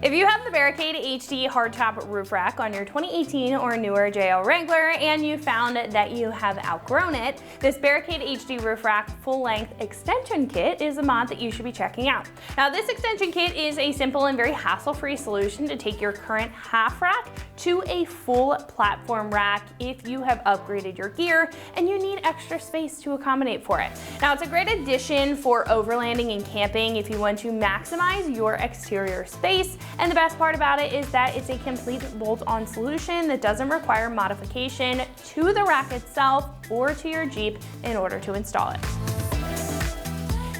If you have the Barricade HD hardtop roof rack on your 2018 or newer JL Wrangler and you found that you have outgrown it, this Barricade HD roof rack full-length extension kit is a mod that you should be checking out. Now, this extension kit is a simple and very hassle-free solution to take your current half rack to a full platform rack if you have upgraded your gear and you need extra space to accommodate for it. Now, it's a great addition for overlanding and camping if you want to maximize your exterior space. And the best part about it is that it's a complete bolt-on solution that doesn't require modification to the rack itself or to your Jeep in order to install it.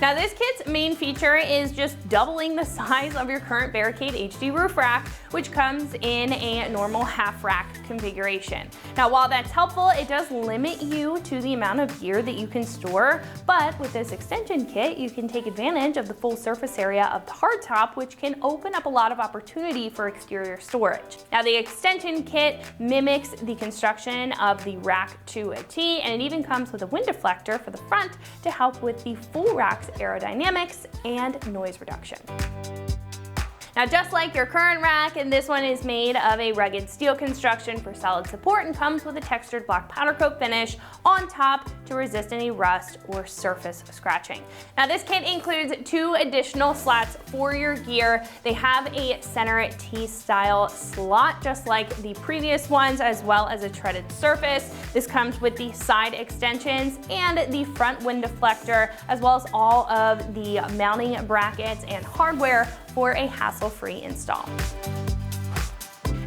Now, this kit's main feature is just doubling the size of your current Barricade HD roof rack, which comes in a normal half rack configuration. Now, while that's helpful, it does limit you to the amount of gear that you can store, but with this extension kit, you can take advantage of the full surface area of the hardtop, which can open up a lot of opportunity for exterior storage. Now, the extension kit mimics the construction of the rack to a T, and it even comes with a wind deflector for the front to help with the full rack's aerodynamics and noise reduction. Now, just like your current rack, and this one is made of a rugged steel construction for solid support and comes with a textured black powder coat finish on top to resist any rust or surface scratching. Now, this kit includes 2 additional slots for your gear. They have a center T-style slot, just like the previous ones, as well as a treaded surface. This comes with the side extensions and the front wind deflector, as well as all of the mounting brackets and hardware for a hassle-free install.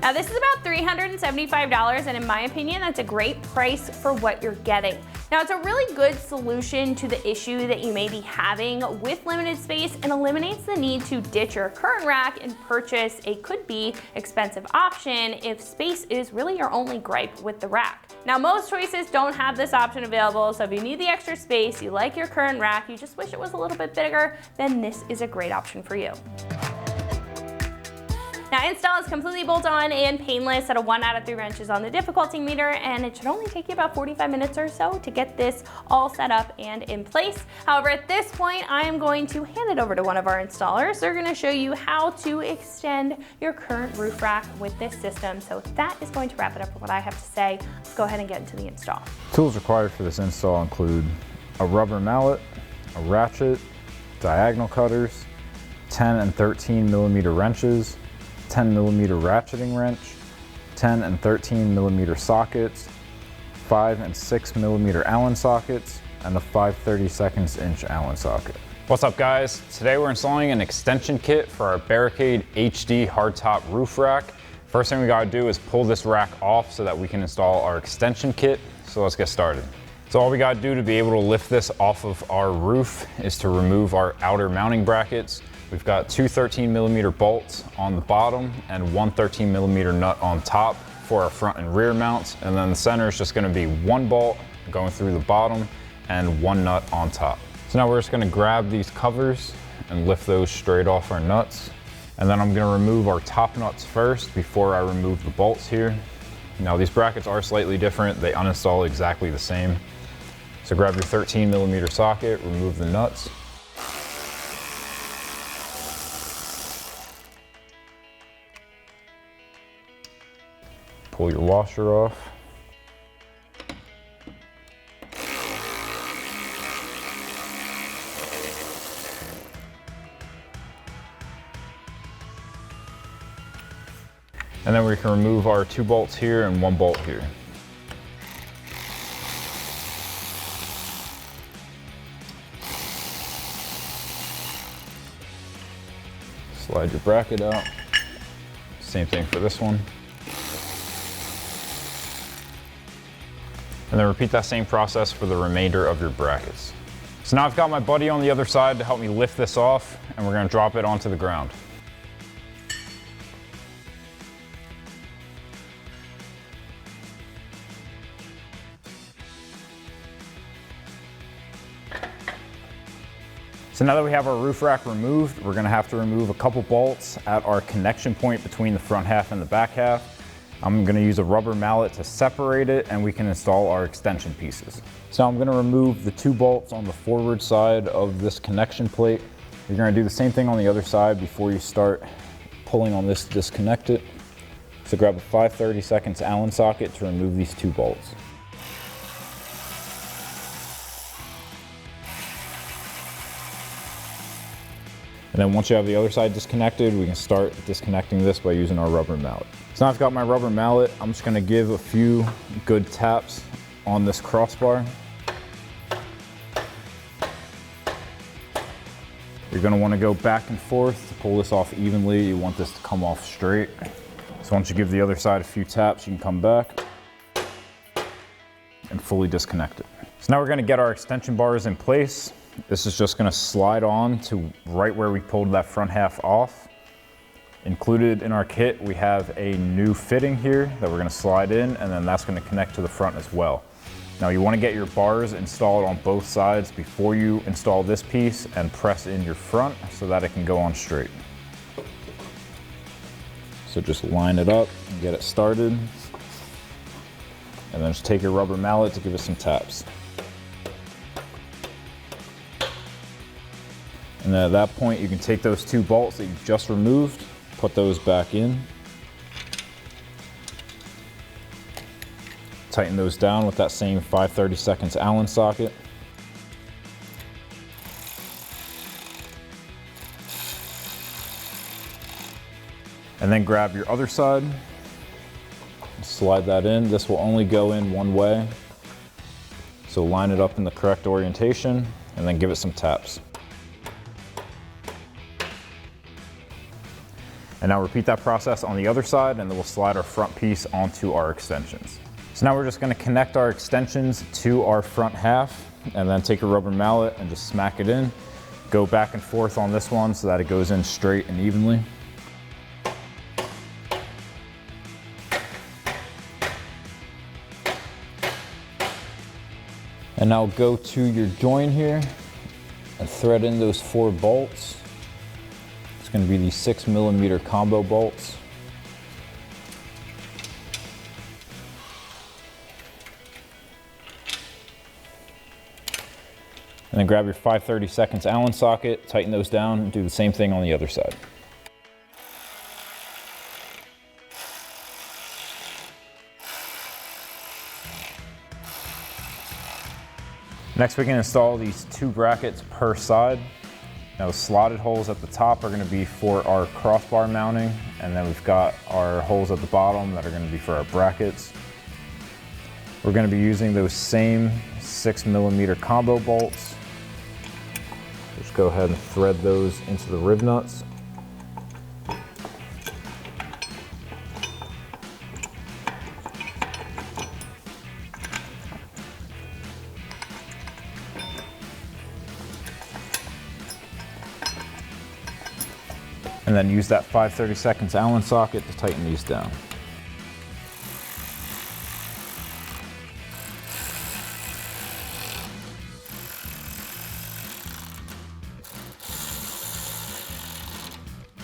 Now, this is about $375, and in my opinion, that's a great price for what you're getting. Now, it's a really good solution to the issue that you may be having with limited space and eliminates the need to ditch your current rack and purchase a could-be expensive option if space is really your only gripe with the rack. Now, most choices don't have this option available, so if you need the extra space, you like your current rack, you just wish it was a little bit bigger, then this is a great option for you. Now, install is completely bolt-on and painless at a 1 out of 3 wrenches on the difficulty meter, and it should only take you about 45 minutes or so to get this all set up and in place. However, at this point, I am going to hand it over to one of our installers. They're going to show you how to extend your current roof rack with this system. So that is going to wrap it up for what I have to say. Let's go ahead and get into the install. Tools required for this install include a rubber mallet, a ratchet, diagonal cutters, 10 and 13 millimeter wrenches, 10 millimeter ratcheting wrench, 10 and 13 millimeter sockets, 5 and 6 millimeter Allen sockets, and a 5/32 inch Allen socket. What's up, guys? Today we're installing an extension kit for our Barricade HD hardtop roof rack. First thing we gotta do is pull this rack off so that we can install our extension kit. So let's get started. So all we gotta do to be able to lift this off of our roof is to remove our outer mounting brackets. We've got 2 13 millimeter bolts on the bottom and 1 13 millimeter nut on top for our front and rear mounts. And then the center is just gonna be 1 bolt going through the bottom and 1 nut on top. So now we're just gonna grab these covers and lift those straight off our nuts. And then I'm gonna remove our top nuts first before I remove the bolts here. Now, these brackets are slightly different. They uninstall exactly the same. So grab your 13 millimeter socket, remove the nuts. Pull your washer off. And then we can remove our 2 bolts here and 1 bolt here. Slide your bracket out. Same thing for this one. And then repeat that same process for the remainder of your brackets. So now I've got my buddy on the other side to help me lift this off, and we're gonna drop it onto the ground. So now that we have our roof rack removed, we're gonna have to remove a couple bolts at our connection point between the front half and the back half. I'm gonna use a rubber mallet to separate it, and we can install our extension pieces. So I'm gonna remove the 2 bolts on the forward side of this connection plate. You're gonna do the same thing on the other side before you start pulling on this to disconnect it. So grab a 5/32 Allen socket to remove these 2 bolts. And then once you have the other side disconnected, we can start disconnecting this by using our rubber mallet. So now I've got my rubber mallet, I'm just gonna give a few good taps on this crossbar. You're gonna wanna go back and forth to pull this off evenly. You want this to come off straight. So once you give the other side a few taps, you can come back and fully disconnect it. So now we're gonna get our extension bars in place. This is just gonna slide on to right where we pulled that front half off. Included in our kit, we have a new fitting here that we're gonna slide in, and then that's gonna connect to the front as well. Now you wanna get your bars installed on both sides before you install this piece and press in your front so that it can go on straight. So just line it up and get it started. And then just take your rubber mallet to give it some taps. And then at that point, you can take those 2 bolts that you just removed, put those back in. Tighten those down with that same 5/32 Allen socket. And then grab your other side, slide that in. This will only go in one way. So line it up in the correct orientation and then give it some taps. And now repeat that process on the other side, and then we'll slide our front piece onto our extensions. So now we're just gonna connect our extensions to our front half, and then take a rubber mallet and just smack it in. Go back and forth on this one so that it goes in straight and evenly. And now go to your join here and thread in those 4 bolts. It's going to be these 6mm combo bolts. And then grab your 5/32 Allen socket, tighten those down, and do the same thing on the other side. Next, we can install these 2 brackets per side. Now the slotted holes at the top are going to be for our crossbar mounting, and then we've got our holes at the bottom that are going to be for our brackets. We're going to be using those same 6mm combo bolts. Just go ahead and thread those into the rib nuts. And then use that 5/32 Allen socket to tighten these down.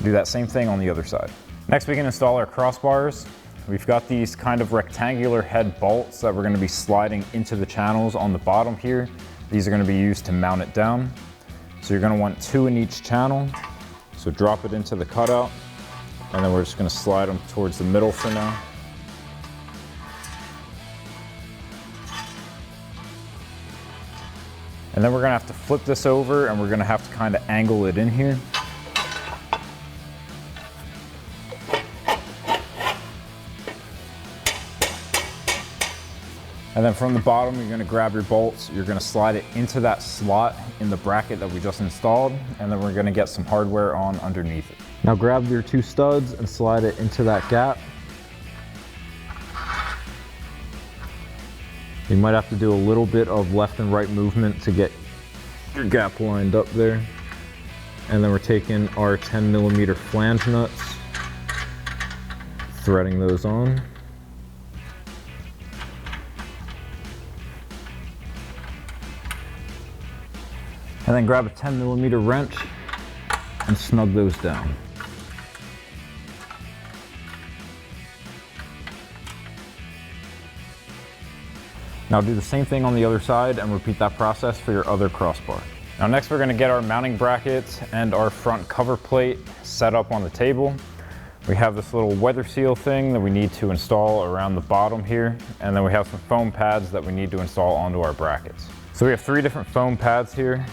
Do that same thing on the other side. Next, we can install our crossbars. We've got these kind of rectangular head bolts that we're going to be sliding into the channels on the bottom here. These are going to be used to mount it down. So you're going to want 2 in each channel. So drop it into the cutout, and then we're just going to slide them towards the middle for now. And then we're going to have to flip this over, and we're going to have to kind of angle it in here. And then from the bottom, you're going to grab your bolts, you're going to slide it into that slot in the bracket that we just installed, and then we're going to get some hardware on underneath it. Now grab your 2 studs and slide it into that gap. You might have to do a little bit of left and right movement to get your gap lined up there. And then we're taking our 10mm flange nuts, threading those on. And then grab a 10mm wrench and snug those down. Now do the same thing on the other side and repeat that process for your other crossbar. Now next we're going to get our mounting brackets and our front cover plate set up on the table. We have this little weather seal thing that we need to install around the bottom here, and then we have some foam pads that we need to install onto our brackets. So we have 3 different foam pads here.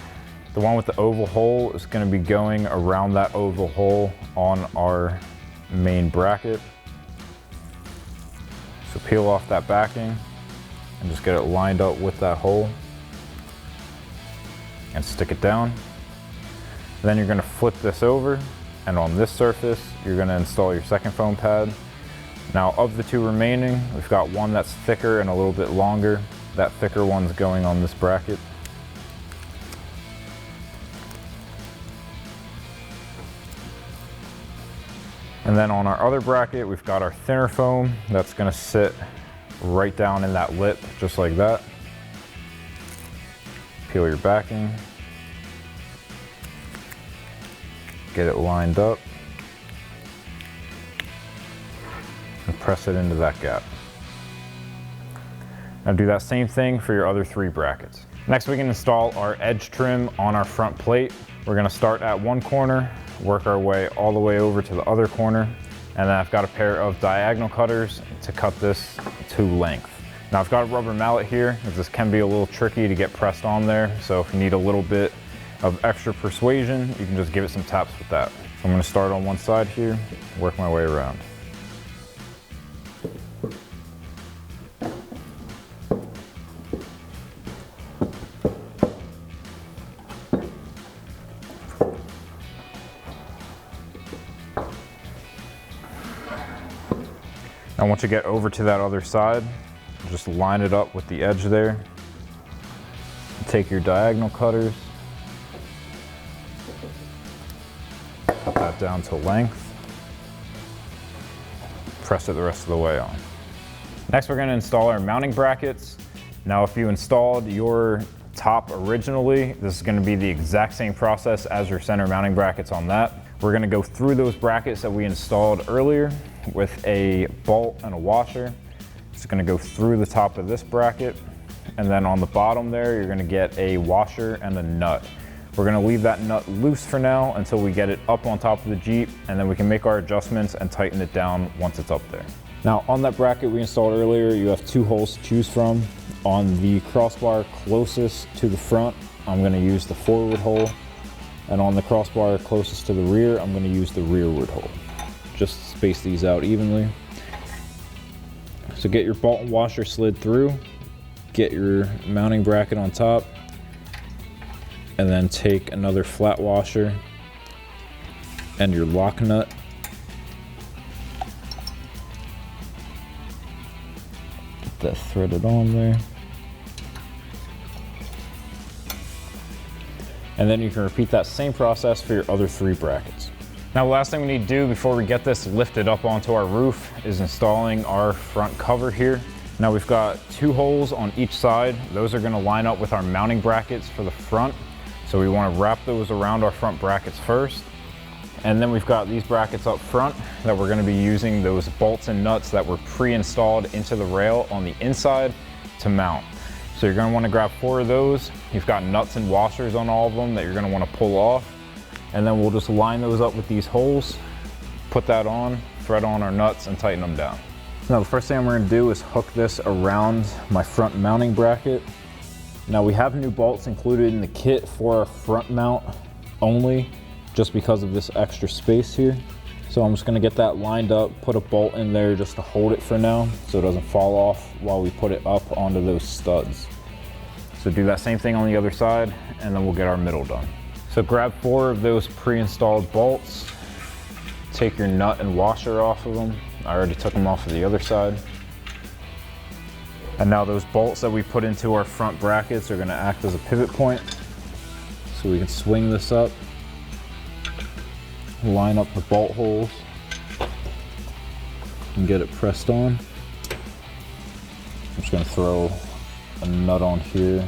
The one with the oval hole is going to be going around that oval hole on our main bracket. So peel off that backing and just get it lined up with that hole and stick it down. Then you're going to flip this over, and on this surface you're going to install your second foam pad. Now of the 2 remaining, we've got one that's thicker and a little bit longer. That thicker one's going on this bracket. And then on our other bracket, we've got our thinner foam that's going to sit right down in that lip, just like that. Peel your backing. Get it lined up. And press it into that gap. Now do that same thing for your other 3 brackets. Next, we can install our edge trim on our front plate. We're going to start at one corner, work our way all the way over to the other corner, and then I've got a pair of diagonal cutters to cut this to length. Now I've got a rubber mallet here, as this can be a little tricky to get pressed on there, so if you need a little bit of extra persuasion, you can just give it some taps with that. So I'm going to start on one side here, work my way around. Now once you get over to that other side, just line it up with the edge there. Take your diagonal cutters, cut that down to length, press it the rest of the way on. Next, we're going to install our mounting brackets. Now if you installed your top originally, this is going to be the exact same process as your center mounting brackets on that. We're going to go through those brackets that we installed earlier with a bolt and a washer. It's going to go through the top of this bracket, and then on the bottom there you're going to get a washer and a nut. We're going to leave that nut loose for now until we get it up on top of the Jeep, and then we can make our adjustments and tighten it down once it's up there. Now on that bracket we installed earlier, you have 2 holes to choose from. On the crossbar closest to the front, I'm going to use the forward hole, and on the crossbar closest to the rear, I'm going to use the rearward hole. Just space these out evenly. So get your bolt and washer slid through, get your mounting bracket on top, and then take another flat washer and your lock nut. Get that threaded on there. And then you can repeat that same process for your other 3 brackets. Now the last thing we need to do before we get this lifted up onto our roof is installing our front cover here. Now we've got 2 holes on each side. Those are going to line up with our mounting brackets for the front. So we want to wrap those around our front brackets first. And then we've got these brackets up front that we're going to be using those bolts and nuts that were pre-installed into the rail on the inside to mount. So you're going to want to grab 4 of those. You've got nuts and washers on all of them that you're going to want to pull off. And then we'll just line those up with these holes, put that on, thread on our nuts, and tighten them down. Now the first thing I'm going to do is hook this around my front mounting bracket. Now we have new bolts included in the kit for our front mount only, just because of this extra space here. So I'm just going to get that lined up, put a bolt in there just to hold it for now so it doesn't fall off while we put it up onto those studs. So do that same thing on the other side, and then we'll get our middle done. So grab 4 of those pre-installed bolts, take your nut and washer off of them. I already took them off of the other side. And now those bolts that we put into our front brackets are going to act as a pivot point. So we can swing this up, line up the bolt holes, and get it pressed on. I'm just going to throw a nut on here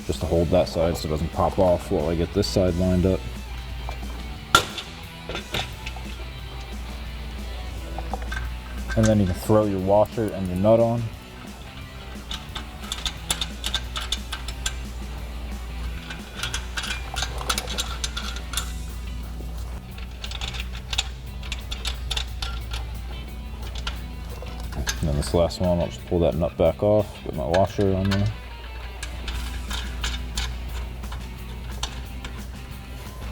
just to hold that side so it doesn't pop off while I get this side lined up. And then you can throw your washer and your nut on. this last one, I'll just pull that nut back off, get my washer on there.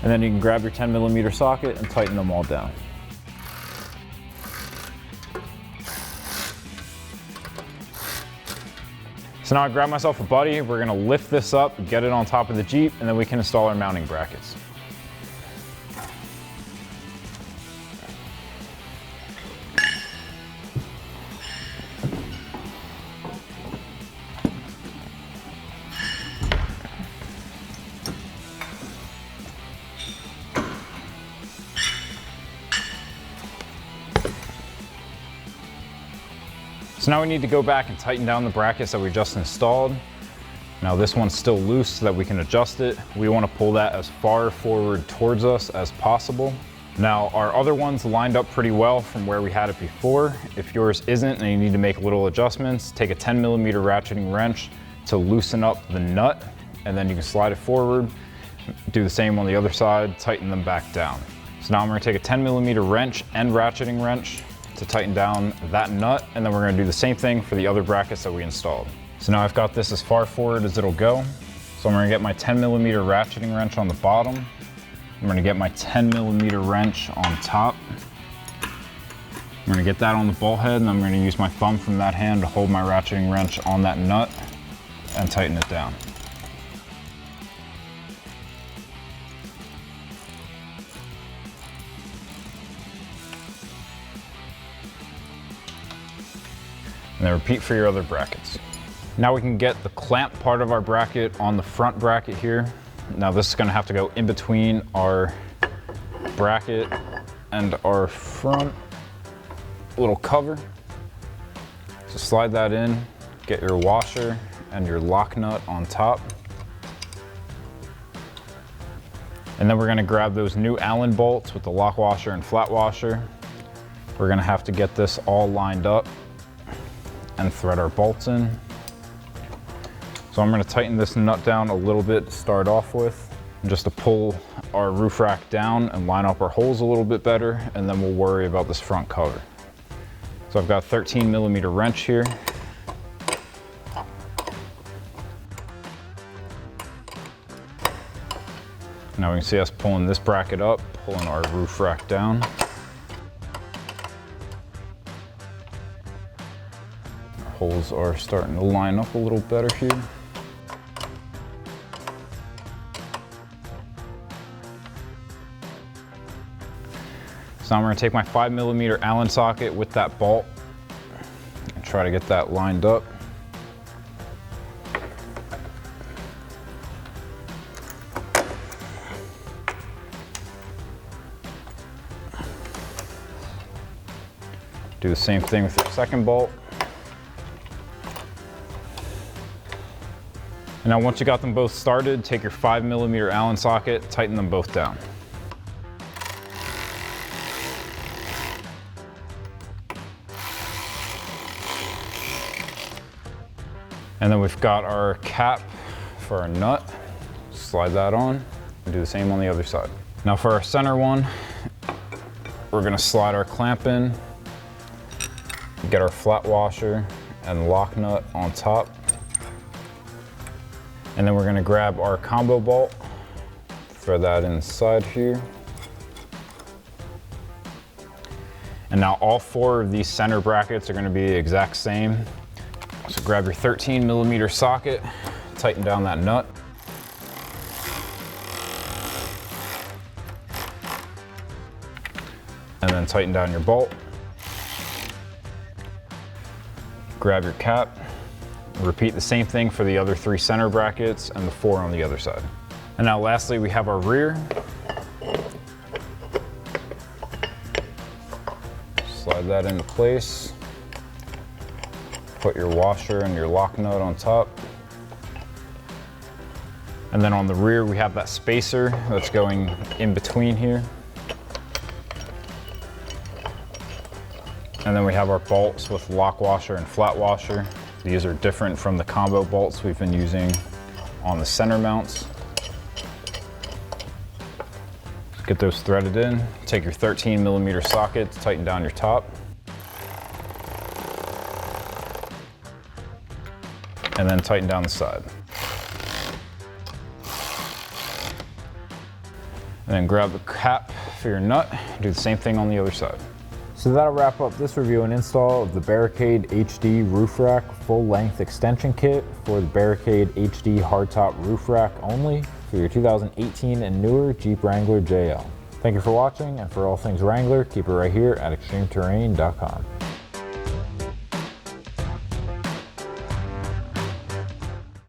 And then you can grab your 10mm socket and tighten them all down. So now I grab myself a buddy, we're gonna lift this up, get it on top of the Jeep, and then we can install our mounting brackets. So now we need to go back and tighten down the brackets that we just installed. Now this one's still loose so that we can adjust it. We want to pull that as far forward towards us as possible. Now our other one's lined up pretty well from where we had it before. If yours isn't and you need to make little adjustments, take a 10mm ratcheting wrench to loosen up the nut, and then you can slide it forward. Do the same on the other side, tighten them back down. So now I'm going to take a 10mm wrench and ratcheting wrench to tighten down that nut, and then we're going to do the same thing for the other brackets that we installed. So now I've got this as far forward as it'll go. So I'm going to get my 10mm ratcheting wrench on the bottom. I'm going to get my 10mm wrench on top. I'm going to get that on the bolt head, and I'm going to use my thumb from that hand to hold my ratcheting wrench on that nut and tighten it down. And then repeat for your other brackets. Now we can get the clamp part of our bracket on the front bracket here. Now this is gonna have to go in between our bracket and our front little cover. So slide that in, get your washer and your lock nut on top. And then we're gonna grab those new Allen bolts with the lock washer and flat washer. We're gonna have to get this all lined up and thread our bolts in. So I'm going to tighten this nut down a little bit to start off with, just to pull our roof rack down and line up our holes a little bit better, and then we'll worry about this front cover. So I've got a 13mm wrench here. Now we can see us pulling this bracket up, pulling our roof rack down. Holes are starting to line up a little better here. So I'm going to take my 5mm Allen socket with that bolt and try to get that lined up. Do the same thing with your second bolt. And now once you got them both started, take your 5mm Allen socket, tighten them both down. And then we've got our cap for our nut. Slide that on and do the same on the other side. Now for our center one, we're gonna slide our clamp in, get our flat washer and lock nut on top. And then we're gonna grab our combo bolt, thread that inside here. And now all four of these center brackets are gonna be the exact same. So grab your 13mm socket, tighten down that nut. And then tighten down your bolt. Grab your cap. Repeat the same thing for the other three center brackets and the four on the other side. And now lastly, we have our rear. Slide that into place. Put your washer and your lock nut on top. And then on the rear, we have that spacer that's going in between here. And then we have our bolts with lock washer and flat washer. These are different from the combo bolts we've been using on the center mounts. Get those threaded in. Take your 13mm socket to tighten down your top. and then tighten down the side. And then grab the cap for your nut, do the same thing on the other side. So that'll wrap up this review and install of the Barricade HD Roof Rack Full Length Extension Kit for the Barricade HD Hardtop Roof Rack only for your 2018 and newer Jeep Wrangler JL. Thank you for watching, and for all things Wrangler, keep it right here at extremeterrain.com.